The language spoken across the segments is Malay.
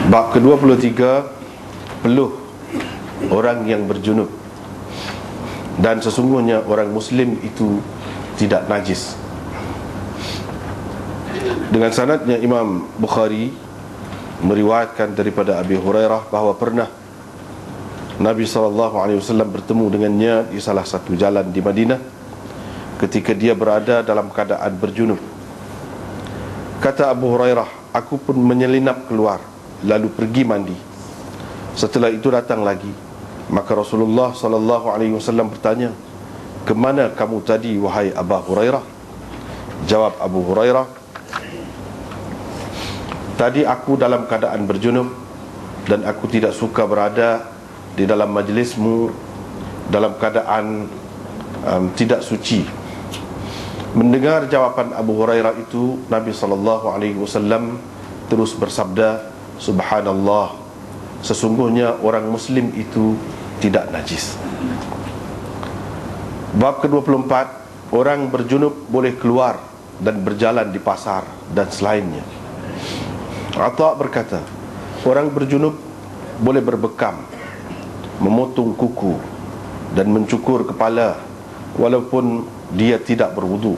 Bab ke-23, peluh orang yang berjunub. Dan sesungguhnya orang Muslim itu tidak najis. Dengan sanadnya Imam Bukhari meriwayatkan daripada Abi Hurairah bahawa pernah Nabi SAW bertemu dengannya di salah satu jalan di Madinah ketika dia berada dalam keadaan berjunub. Kata Abu Hurairah, aku pun menyelinap keluar lalu pergi mandi. Setelah itu datang lagi. Maka Rasulullah SAW bertanya, kemana kamu tadi wahai Abu Hurairah? Jawab Abu Hurairah, tadi aku dalam keadaan berjunub dan aku tidak suka berada di dalam majlismu dalam keadaan tidak suci. Mendengar jawapan Abu Hurairah itu, Nabi SAW terus bersabda, Subhanallah, sesungguhnya orang Muslim itu tidak najis. Bab ke-24, orang berjunub boleh keluar dan berjalan di pasar dan selainnya. Atha berkata, orang berjunub boleh berbekam, memotong kuku dan mencukur kepala walaupun dia tidak berwudu.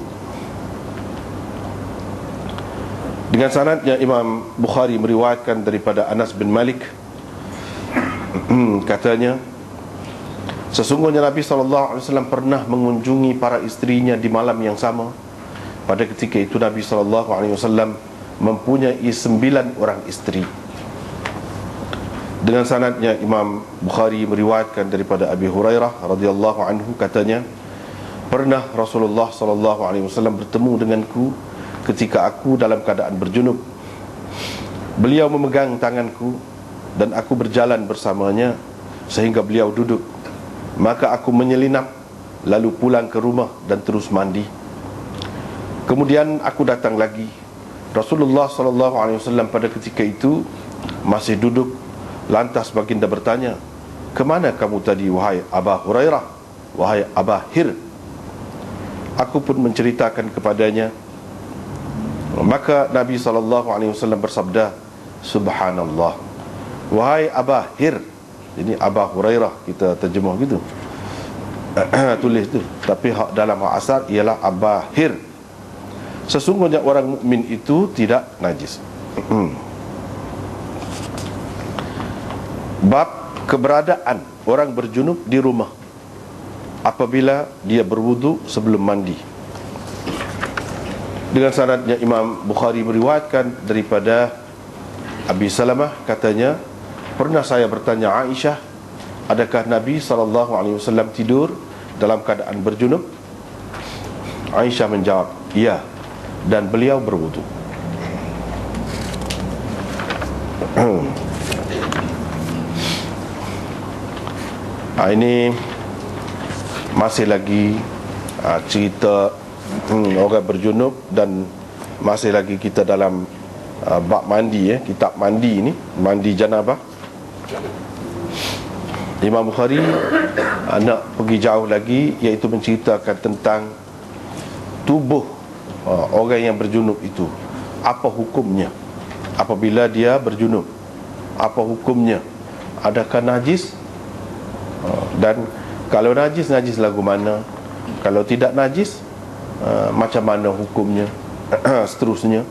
Dengan sanadnya Imam Bukhari meriwayatkan daripada Anas bin Malik, katanya, sesungguhnya Nabi SAW pernah mengunjungi para isterinya di malam yang sama. Pada ketika itu Nabi SAW mempunyai 9 orang isteri. Dengan sanadnya Imam Bukhari meriwayatkan daripada Abi Hurairah radhiyallahu anhu, katanya, pernah Rasulullah SAW bertemu denganku ketika aku dalam keadaan berjunub. Beliau memegang tanganku dan aku berjalan bersamanya sehingga beliau duduk. Maka aku menyelinap lalu pulang ke rumah dan terus mandi. Kemudian aku datang lagi. Rasulullah SAW pada ketika itu masih duduk. Lantas baginda bertanya, kemana kamu tadi wahai Abu Hurairah, wahai Aba Hir? Aku pun menceritakan kepadanya. Maka Nabi SAW bersabda, Subhanallah, wahai Aba Hir. Ini Abu Hurairah kita terjemah gitu, tulis tu. Tapi dalam hak asal ialah Aba Hir. Sesungguhnya orang mukmin itu tidak najis. Bab keberadaan orang berjunub di rumah apabila dia berwudu sebelum mandi. Dengan sanadnya Imam Bukhari meriwayatkan daripada Abi Salamah, katanya, pernah saya bertanya Aisyah, adakah Nabi SAW tidur dalam keadaan berjunub? Aisyah menjawab, iya, dan beliau berwudu. Ini masih lagi cerita orang berjunub, dan masih lagi kita dalam bab mandi, kitab mandi ni, mandi janabah. Imam Bukhari nak pergi jauh lagi, iaitu menceritakan tentang tubuh orang yang berjunub itu. Apa hukumnya apabila dia berjunub? Apa hukumnya? Adakah najis? Dan kalau najis, najis lagu mana? Kalau tidak najis, macam mana hukumnya? Seterusnya.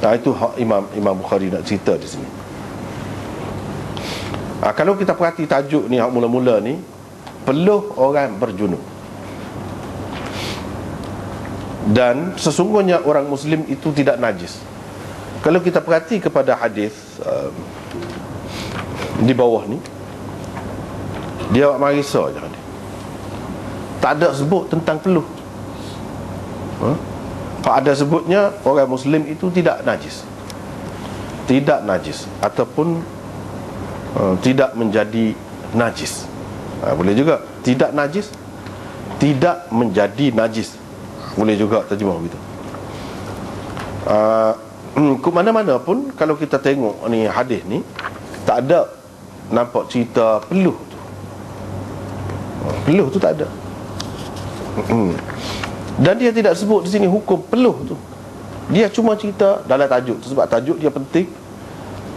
Itu hak Imam Bukhari nak cerita di sini. Kalau kita perhati tajuk ni, hak mula-mula ni, peluh orang berjunub. Dan sesungguhnya orang Muslim itu tidak najis. Kalau kita perhati kepada hadis di bawah ni, dia buat marisa je, tak ada sebut tentang peluh. Kalau ada sebutnya orang Muslim itu tidak najis, tidak najis, ataupun tidak menjadi najis. Boleh juga tidak najis, tidak menjadi najis, boleh juga terjemah begitu. Ke mana-mana pun kalau kita tengok ni hadis ni, tak ada nampak cerita peluh tu. Peluh tu tak ada. Dan dia tidak sebut di sini hukum peluh tu. Dia cuma cerita dalam tajuk tu, sebab tajuk dia penting,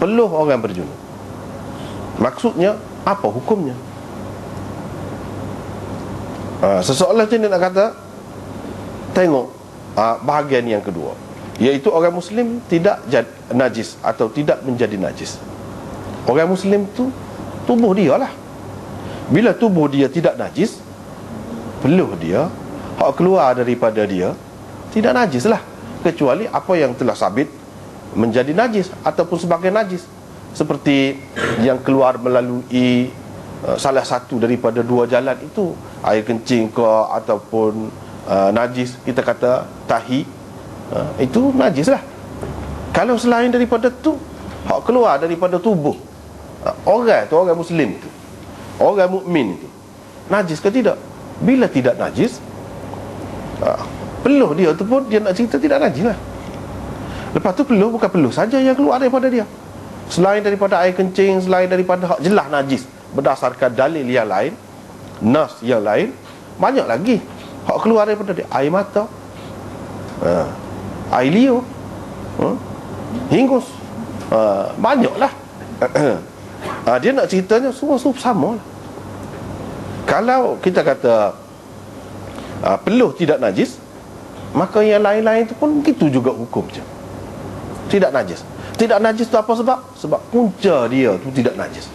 peluh orang berjunub. Maksudnya apa hukumnya? Seseorang macam ni nak kata, tengok bahagian yang kedua, iaitu orang Muslim tidak najis atau tidak menjadi najis. Orang Muslim tu tubuh dia lah. Bila tubuh dia tidak najis, peluh dia, hak keluar daripada dia tidak najis lah, kecuali apa yang telah sabit menjadi najis ataupun sebagai najis, seperti yang keluar melalui salah satu daripada dua jalan itu, air kencing ke ataupun najis, kita kata tahi, itu najis lah. Kalau selain daripada tu, hak keluar daripada tubuh orang tu, orang Muslim tu, orang mukmin tu, najis ke tidak? Bila tidak najis, peluh dia tu pun dia nak cerita tidak najis lah. Lepas tu peluh bukan peluh saja yang keluar daripada dia, selain daripada air kencing, selain daripada hak jelas najis berdasarkan dalil yang lain, nas yang lain, banyak lagi hak keluar daripada dia. Air mata, air liur, hingus, banyaklah. Dia nak ceritanya semua sama lah. Kalau kita kata peluh tidak najis, maka yang lain-lain itu pun begitu juga hukumnya, tidak najis. Tidak najis itu apa sebab? Sebab punca dia tu tidak najis,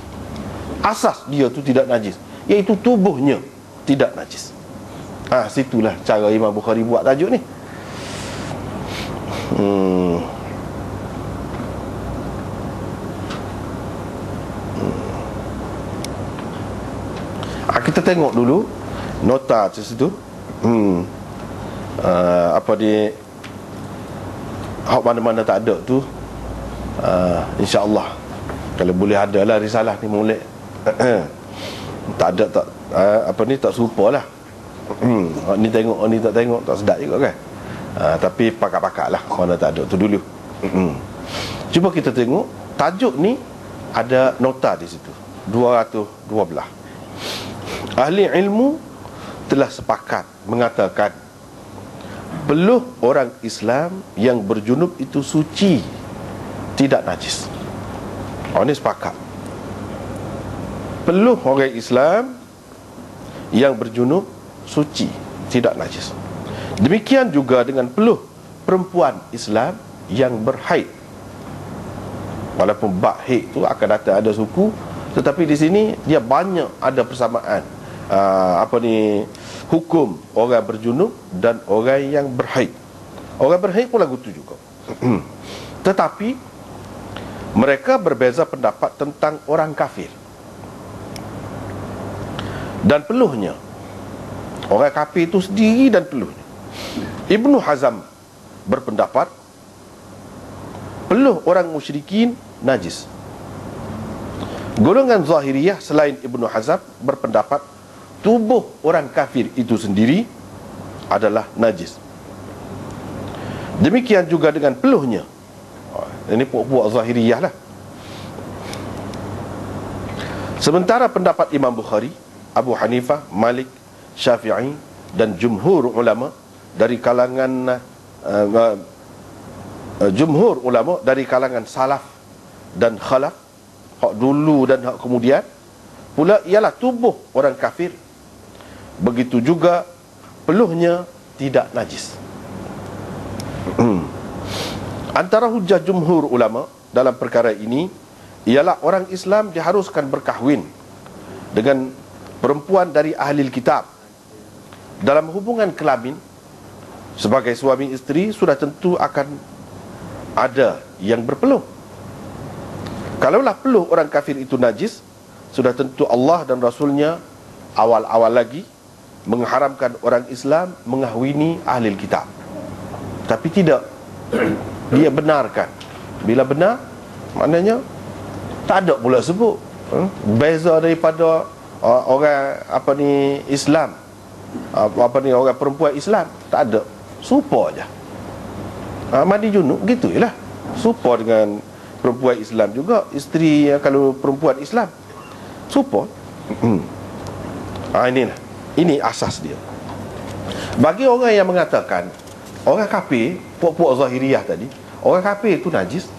asas dia tu tidak najis, iaitu tubuhnya tidak najis. Situlah cara Imam Bukhari buat tajuk ni. Kita tengok dulu nota di situ. Apa di hak mana-mana tak ada tu, insya-Allah kalau boleh ada lah risalah ni molek. Tak ada tak tak serupa lah. Ni tengok, ni tak tengok, tak sedap juga kan. Tapi pakak-pakak lah mana tak ada tu dulu. Cuba kita tengok tajuk ni, ada nota di situ 212. Ahli ilmu telah sepakat mengatakan peluh orang Islam yang berjunub itu suci, tidak najis. Ini sepakat. Peluh orang Islam yang berjunub suci, tidak najis. Demikian juga dengan peluh perempuan Islam yang berhaid. Walaupun bab haid tu akan datang ada suku, tetapi di sini dia banyak ada persamaan hukum orang berjunub dan orang yang berhaid. Orang berhaid pun lagu tu juga. Tetapi mereka berbeza pendapat tentang orang kafir dan peluhnya. Orang kafir itu sendiri dan peluhnya. Ibnu Hazm berpendapat peluh orang musyrikin najis. Golongan Zahiriyah selain Ibnu Hazm berpendapat tubuh orang kafir itu sendiri adalah najis. Demikian juga dengan peluhnya. Ini puak-puak Zahiriyah lah. Sementara pendapat Imam Bukhari, Abu Hanifah, Malik, Syafi'i dan jumhur ulama dari kalangan salaf dan khalaf, hak dulu dan hak kemudian pula, ialah tubuh orang kafir, begitu juga peluhnya tidak najis. Antara hujah jumhur ulama dalam perkara ini ialah orang Islam diharuskan berkahwin dengan perempuan dari ahli kitab. Dalam hubungan kelamin sebagai suami isteri sudah tentu akan ada yang berpeluh. Kalaulah peluh orang kafir itu najis, sudah tentu Allah dan Rasulnya awal-awal lagi mengharamkan orang Islam mengahwini ahli kitab. Tapi tidak, dia benarkan. Bila benar, maknanya tak ada pula sebut beza daripada orang Islam, orang perempuan Islam, tak ada, serupa aja. Mandi junub gitu je lah, serupa dengan perempuan Islam juga. Isteri kalau perempuan Islam serupa. Inilah, ini asas dia. Bagi orang yang mengatakan orang kafir, puak-puak Zahiriyah tadi, orang kafir itu najis,